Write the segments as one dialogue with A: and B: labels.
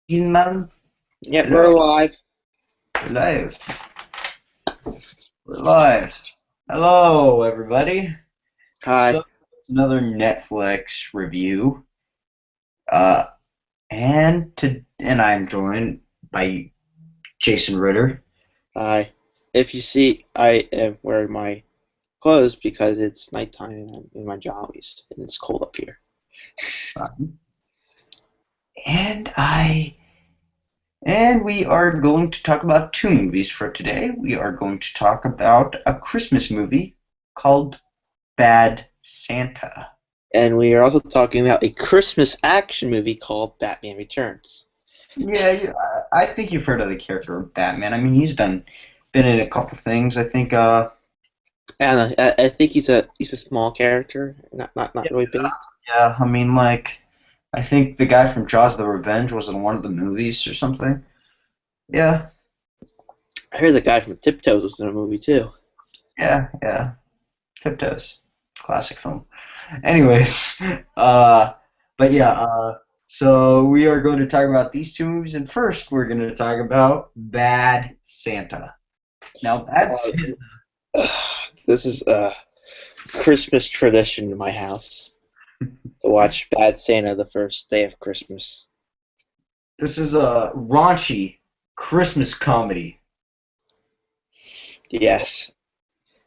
A: Man,
B: Yep, we're
A: hello,
B: live.
A: we're live. We're live. Hello, everybody. So,
B: Hi.
A: it's another Netflix review. Uh, and I'm joined by Jason Ritter.
B: Hi. If you see, I am wearing my clothes because it's nighttime and I'm in my jammies and it's cold up here.
A: And I and we are going to talk about two movies for today. We are going to talk about a Christmas movie called Bad Santa.
B: And we are also talking about a Christmas action movie called Batman Returns.
A: Yeah, I think you've heard of the character of Batman. I mean, been in a couple things. I think,
B: And I think he's a small character, not
A: yeah,
B: really big.
A: yeah. I mean, like, I think the guy from Jaws: The Revenge was in one of the movies or something. Yeah,
B: I heard the guy from Tiptoes was in a movie too.
A: yeah. Tiptoes, classic film. Anyways, uh, but yeah, so we are going to talk about these two movies, and first we're going to talk about Bad Santa. Now, Bad
B: Uh,
A: Santa.
B: this is a Christmas tradition in my house to watch Bad Santa the first day of Christmas.
A: This is a raunchy Christmas comedy.
B: Yes.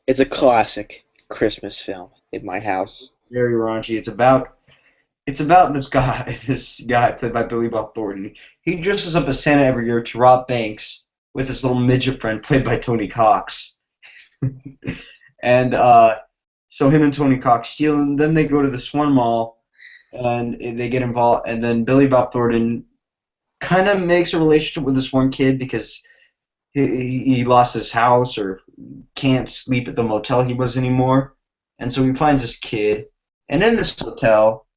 B: It's a classic Christmas film in my house.
A: Very raunchy. It's about this guy played by Billy Bob Thornton. He dresses up as Santa every year to rob banks with his little midget friend played by Tony Cox. And so him and Tony Cox steal, and then they go to this one mall, and they get involved. And then Billy Bob Thornton kind of makes a relationship with this one kid because he lost his house or can't sleep at the motel he was anymore, and so he finds this kid, and in this hotel,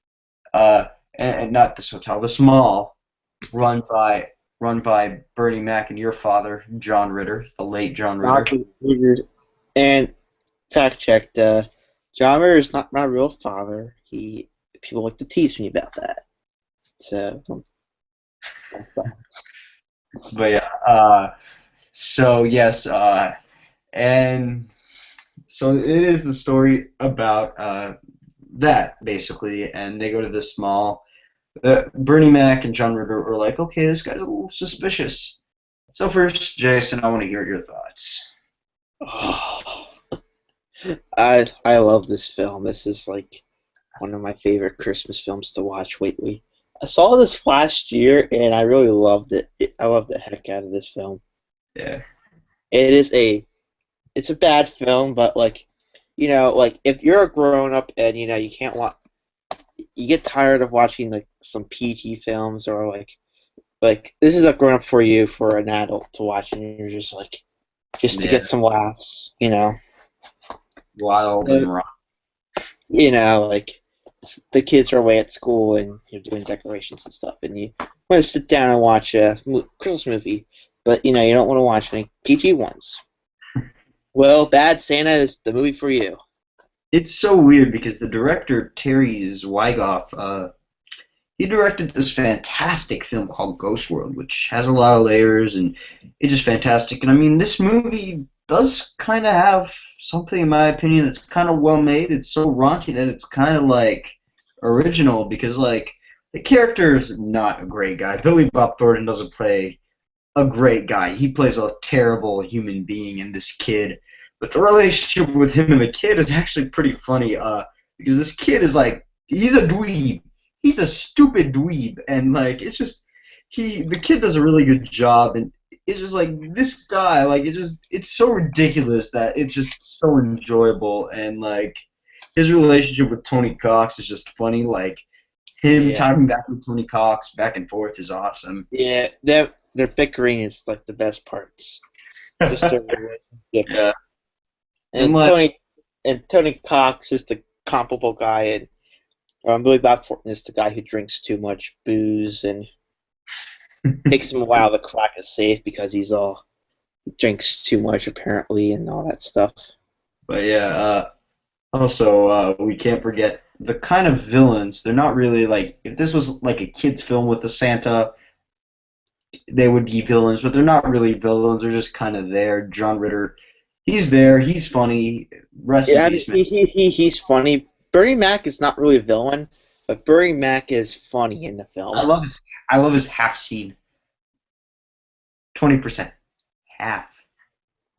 A: uh, and not this hotel, this mall run by run by Bernie Mac and your father, John Ritter, the late John Ritter.
B: Dr. Weird. And fact checked, John Mayer is not my real father. People like to tease me about that. So
A: But yeah, so yes, and so it is the story about that basically, and they go to this mall. Bernie Mac and John Ritter are like, okay, this guy's a little suspicious. So first, Jason, I want to hear your thoughts.
B: oh, I love this film. This is like one of my favorite Christmas films to watch lately. I saw this last year and I really loved it. I love the heck out of this film.
A: Yeah,
B: It is a it's a bad film, but like like if you're a grown up and you can't watch, you get tired of watching like some PG films or like this is a grown up for you for an adult to watch, and you're just like just to
A: yeah,
B: get some laughs.
A: wild
B: So,
A: and raw.
B: like the kids are away at school and you're doing decorations and stuff, and you want to sit down and watch a Christmas movie, but you don't want to watch any PG ones. Well, Bad Santa is the movie for you.
A: It's so weird because the director Terry Zwigoff, he directed this fantastic film called Ghost World, which has a lot of layers and it's just fantastic. And I mean, this movie does kind of have something, in my opinion, that's kind of well made. It's so raunchy that it's kind of like original because like the character is not a great guy. Billy Bob Thornton doesn't play a great guy. He plays a terrible human being in this kid. But the relationship with him and the kid is actually pretty funny. Because this kid is like he's a dweeb. He's a stupid dweeb, and like it's just the kid does a really good job, and it's just like this guy, like it's so ridiculous that it's just so enjoyable, and like his relationship with Tony Cox is just funny. Like him
B: Yeah,
A: talking back with Tony Cox back and forth is awesome.
B: yeah, their bickering is like the best parts. Just their relationship.
A: Yeah, and
B: And
A: like
B: Tony Cox is the comparable guy, and Billy Bob Thornton is the guy who drinks too much booze and takes him a while to crack a safe because he drinks too much apparently and all that stuff.
A: But yeah, also we can't forget the kind of villains. They're not really like if this was like a kids film with the Santa, they would be villains, but they're not really villains. They're just kind of there. John Ritter, he's there. He's funny. Rest in
B: Yeah, I mean,
A: peace, man.
B: he's funny. Bernie Mac is not really a villain, but Bernie Mac is funny in the
A: I
B: film.
A: love his. I love his half scene. 20%, half,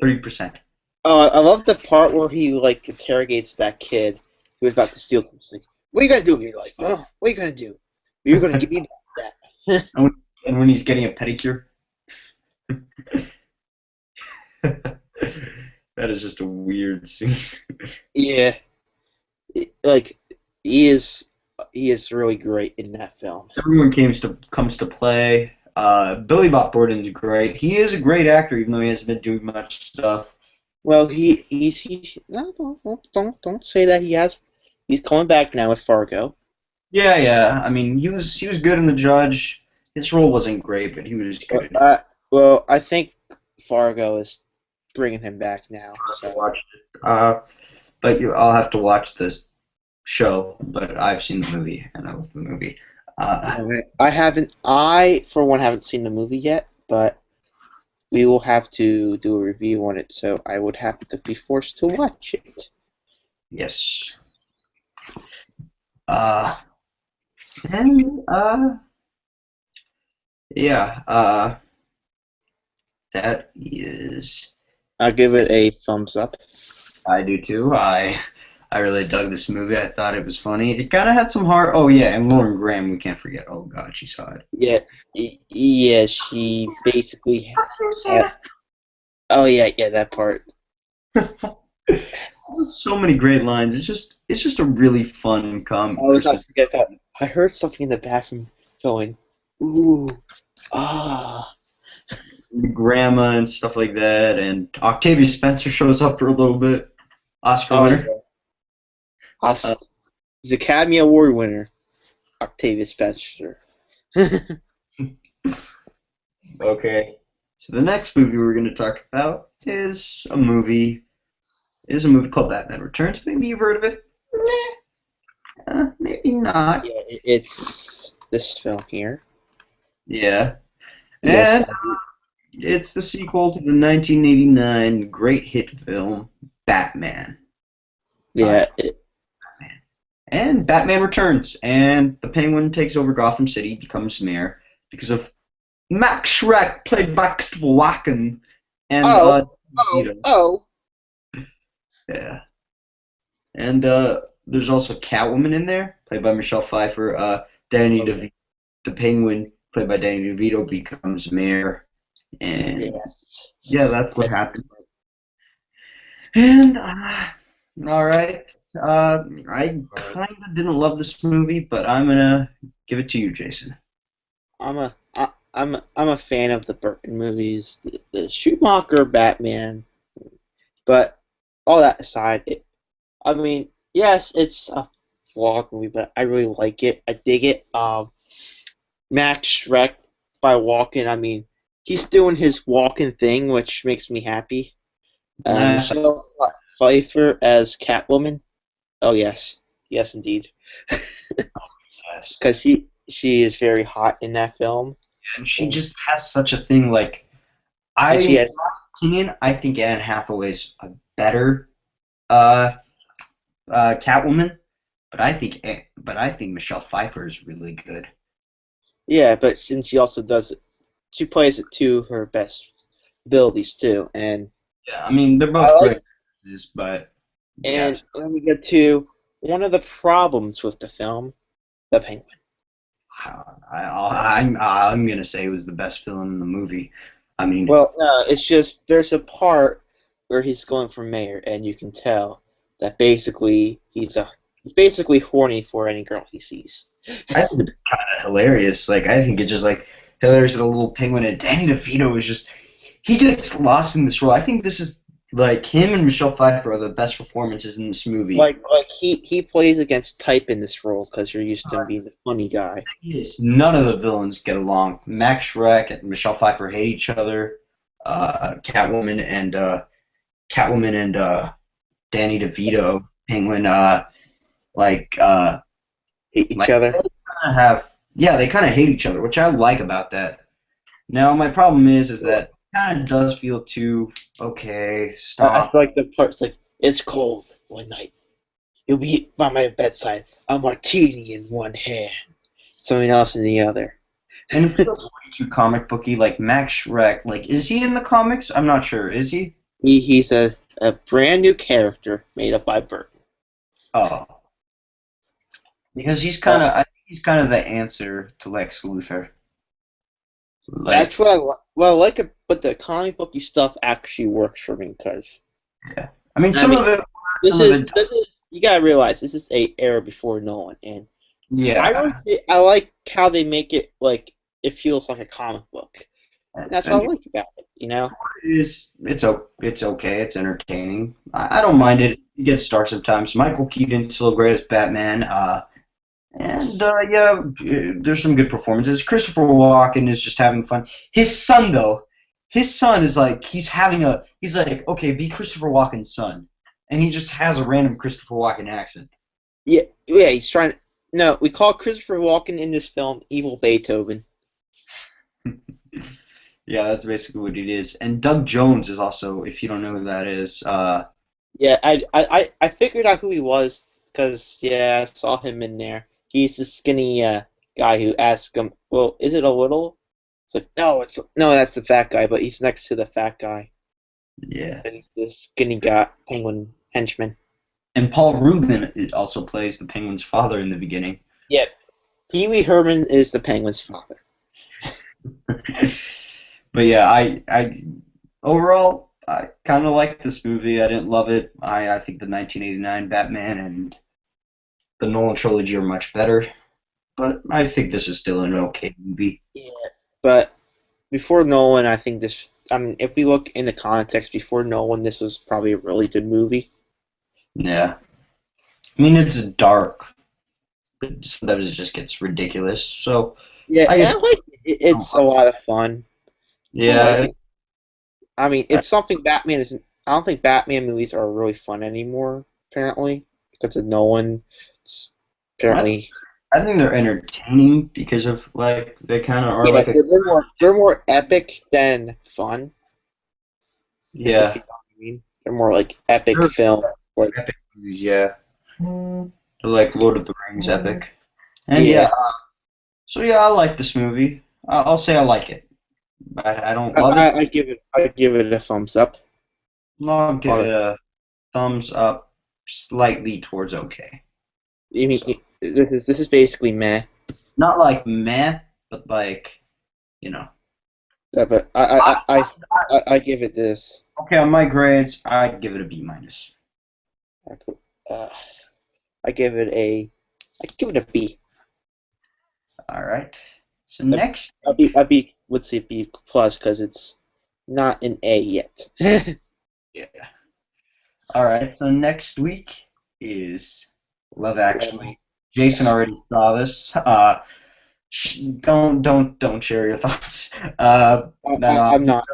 A: 30%.
B: Oh, I love the part where he like interrogates that kid who was about to steal something. He's like, what are you gonna do with your life? Oh, what are you gonna do? You're gonna give me that.
A: And when he's getting a pedicure, that is just a weird scene.
B: Yeah, like he is really great in that film.
A: Everyone comes to play. Billy Bob Thornton's great. He is a great actor, even though he hasn't been doing much stuff.
B: Well, he's no, don't say that he has. He's coming back now with Fargo.
A: Yeah, yeah. I mean, he was good in The Judge. His role wasn't great, but he was good.
B: Well, I think Fargo is bringing him back now.
A: I
B: So
A: watched it. I'll have to watch this show. But I've seen the movie, and I love the movie.
B: I haven't. I for one haven't seen the movie yet, but we will have to do a review on it. So I would have to be forced to watch it.
A: Yes. And yeah. That is.
B: I'll give it a thumbs up.
A: I do too. I really dug this movie. I thought it was funny. It kind of had some heart. Oh yeah, and Lauren Graham, we can't forget. Oh God, she's hot.
B: Yeah, yeah. She basically. Oh yeah, that part.
A: So many great lines. It's just a really fun
B: I was not
A: Christmas.
B: forget that. I heard something in the bathroom going, ooh, ah.
A: Grandma and stuff like that, and Octavia Spencer shows up for a little bit. Oscar
B: Oh,
A: winner.
B: yeah. He's Academy Award winner, Octavia Spencer.
A: Okay. So the next movie we're going to talk about is a movie. It is a movie called Batman Returns. Maybe you've heard of it. Maybe not.
B: Yeah, it's this film here.
A: Yeah.
B: Yes.
A: And it's the sequel to the 1989 great hit film Batman.
B: Yeah.
A: And Batman Returns, and the Penguin takes over Gotham City, becomes mayor because of Max Schreck, played by Christopher Walken, and
B: Oh.
A: yeah, and there's also Catwoman in there, played by Michelle Pfeiffer. Danny DeVito, the Penguin, played by Danny DeVito, becomes mayor, and
B: Yes.
A: yeah, that's what happened. And all right. I kind of didn't love this movie, but I'm gonna give it to you, Jason.
B: I'm a fan of the Burton movies, the Schumacher Batman, but all that aside, I mean, yes, it's a flawed movie, but I really like it. I dig it. Max Schreck by Walken. I mean, he's doing his Walken thing, which makes me happy. Michelle Pfeiffer as Catwoman. Oh yes, yes indeed,
A: Yes.
B: because she is very hot in that film.
A: And she just has such a thing. Like,
B: And she
A: in
B: has,
A: my opinion, I think Anne Hathaway's a better uh, Catwoman, but I think Michelle Pfeiffer is really good.
B: yeah, but and she also does it. She plays it to her best abilities too, and
A: Yeah, I mean they're both
B: I like.
A: great, actresses, but
B: And
A: yes,
B: let me get to one of the problems with the film, the Penguin.
A: I'm gonna say it was the best film in the movie. I mean,
B: Well, no, it's just there's a part where he's going for mayor, and you can tell that basically he's basically horny for any girl he sees.
A: I think it's kind of hilarious. Like, I think it's just like hilarious that a little penguin, and Danny DeVito is just he gets lost in this role. I think this is like him and Michelle Pfeiffer are the best performances in this movie.
B: Like he plays against type in this role because you're used to him being the funny guy.
A: Yes, none of the villains get along. Max Schreck and Michelle Pfeiffer hate each other. Catwoman and Danny DeVito, Penguin,
B: Hate each
A: like
B: other.
A: they kind of hate each other, which I like about that. Now my problem is that it kind of does feel too okay.
B: I
A: Stop.
B: feel like the part's like, it's cold one night. You'll be by my bedside, a martini in one hand, something else in the other.
A: And it feels way too comic booky. Like Max Schreck. Like, is he in the comics? I'm not sure. Is he?
B: He's a brand new character made up by Burton.
A: Oh, because he's
B: Uh,
A: kind of. I think he's kind of the answer to Lex Luthor.
B: that's
A: Like,
B: what what I like, but the comic booky stuff actually works for me because
A: yeah. I mean,
B: I
A: some
B: mean
A: of it. Some of it.
B: this is you gotta realize this is a era before Nolan, and
A: Yeah.
B: I like how they make it like it feels like a comic book. And that's
A: I
B: what I
A: mean,
B: like about it, you know.
A: it's okay. It's entertaining. I don't mind it. It gets dark sometimes. Michael Keaton's still great as Batman. And yeah, there's some good performances. Christopher Walken is just having fun. His son, though, his son is like he's like, okay, be Christopher Walken's son, and he just has a random Christopher Walken accent.
B: Yeah, he's trying. No, we call Christopher Walken in this film evil Beethoven.
A: Yeah, that's basically what it is. And Doug Jones is also, if you don't know who that is,
B: Yeah, I figured out who he was because yeah, I saw him in there. He's the skinny guy who asked him, "Well, is it a little?" It's like, no, that's the fat guy, but he's next to the fat guy,
A: yeah.
B: and the skinny guy, penguin henchman.
A: And Paul Rubin also plays the Penguin's father in the beginning.
B: Yep, Pee Wee Herman is the penguin's father.
A: But yeah, I overall I kind of like this movie. I didn't love it. I think the 1989 Batman and the Nolan trilogy are much better, but I think this is still an okay movie.
B: Yeah, but before Nolan, I think this. I mean, if we look in the context before Nolan, this was probably a really good movie.
A: Yeah, I mean it's dark, but sometimes it just gets ridiculous. So
B: Yeah,
A: I
B: and
A: guess
B: I like it. It's a lot of fun. I like
A: yeah,
B: it. I mean, it's something Batman isn't. I don't think Batman movies are really fun anymore. Apparently, because of Nolan. It's
A: I,
B: apparently,
A: I think they're entertaining because of like they kind of are
B: yeah,
A: like a
B: they're more epic than fun. If
A: yeah,
B: you know what I mean, they're more like epic
A: they're
B: film. Like
A: epic movies. Yeah, they're like Lord of the Rings epic. And yeah,
B: yeah,
A: so yeah, I like this movie. I'll say I like it. I don't love it.
B: I give it a thumbs up.
A: I'll give
B: On
A: it a thumbs up, slightly towards okay.
B: you mean
A: So
B: this is basically meh.
A: not like meh, but like you know.
B: Yeah, but I give it this.
A: Okay, on my grades, I'd give it a B minus.
B: Uh, I give it a I give it a B.
A: All right. So
B: A,
A: next,
B: a B. Let's say B plus because it's not an A yet.
A: yeah. All right. So next week is Love Actually. Jason already saw this. Don't share your thoughts. No,
B: I'm not.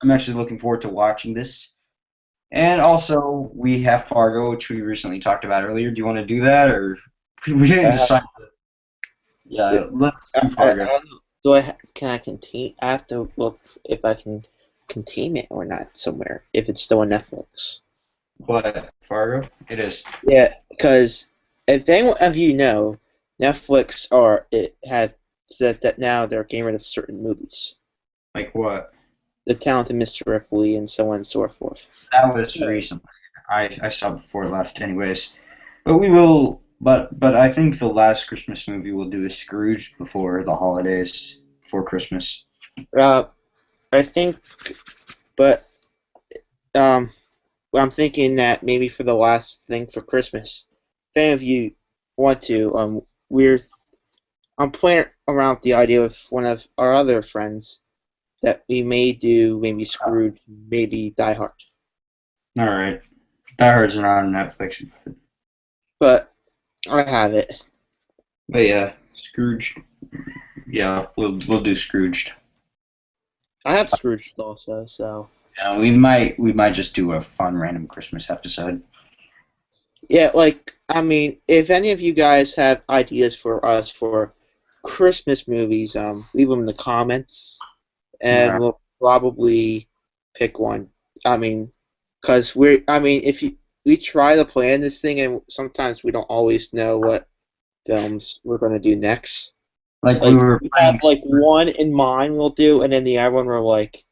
A: I'm actually looking forward to watching this. And also, we have Fargo, which we recently talked about earlier. Do you want to do that, or we didn't
B: Uh,
A: decide? Yeah, let's do
B: I
A: Fargo.
B: don't know. Do I can I contain? I have to look if I can contain it or not somewhere. If it's still on Netflix.
A: What Fargo? It is.
B: Yeah, because if any of you know, Netflix are it had said that now they're getting rid of certain movies.
A: Like what?
B: The Talented Mr. Ripley and so on and so forth.
A: That was recent. I saw it before it left, anyways. But we will. But I think the last Christmas movie we'll do is Scrooge before the holidays, before Christmas.
B: Uh, I think, but um, well, I'm thinking that maybe for the last thing for Christmas, if any of you want to, I'm playing around with the idea of one of our other friends that we may do maybe Scrooge, maybe Die Hard.
A: All right. Die Hard's not on Netflix.
B: But I have it.
A: But yeah, Scrooge. Yeah, we'll do Scrooged.
B: I have Scrooge also, so
A: Yeah, we might just do a fun random Christmas episode.
B: yeah. Like I mean, if any of you guys have ideas for us for Christmas movies, leave them in the comments. and we'll probably pick one. I mean, because if we try to plan this thing, and sometimes we don't always know what films we're going to do next.
A: Like we
B: Like,
A: were
B: we have
A: planning.
B: like one in mind we'll do, and then the other one we're like,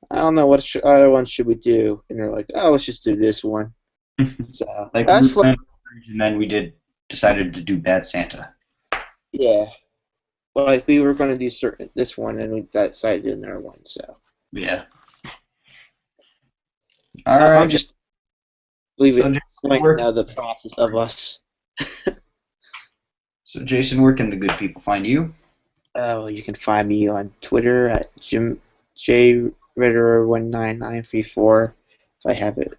B: I don't know other one should we do, and they're like, oh, let's just do this one. So
A: Like we
B: that's
A: were
B: what,
A: planning, and then we decided to do Bad Santa.
B: yeah. Like we were going to do this one, and we decided to do another one. So
A: Yeah. All
B: I'm
A: right.
B: just leaving
A: So
B: point now the process of us.
A: Jason, where can the good people find you?
B: You can find me on Twitter at JRitter199934 if I have it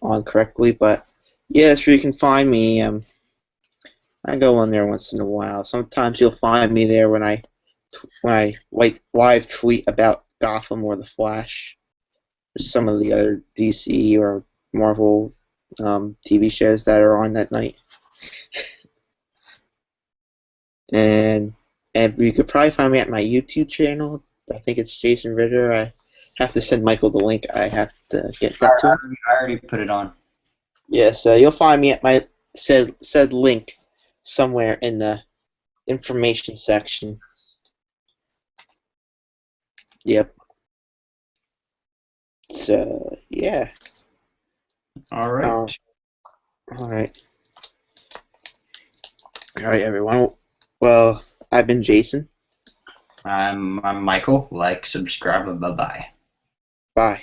B: on correctly. But yeah, that's where you can find me. I go on there once in a while. Sometimes you'll find me there when I like live tweet about Gotham or the Flash, or some of the other DC or Marvel TV shows that are on that night. And you could probably find me at my YouTube channel. I think it's Jason Ritter. I have to send Michael the link. I have to get that to him.
A: I already put it on.
B: Yeah, so you'll find me at my said link somewhere in the information section. Yep. So yeah.
A: All right.
B: All right. All right, everyone. Well, I've been Jason.
A: I'm Michael. Like, subscribe, and bye-bye.
B: Bye.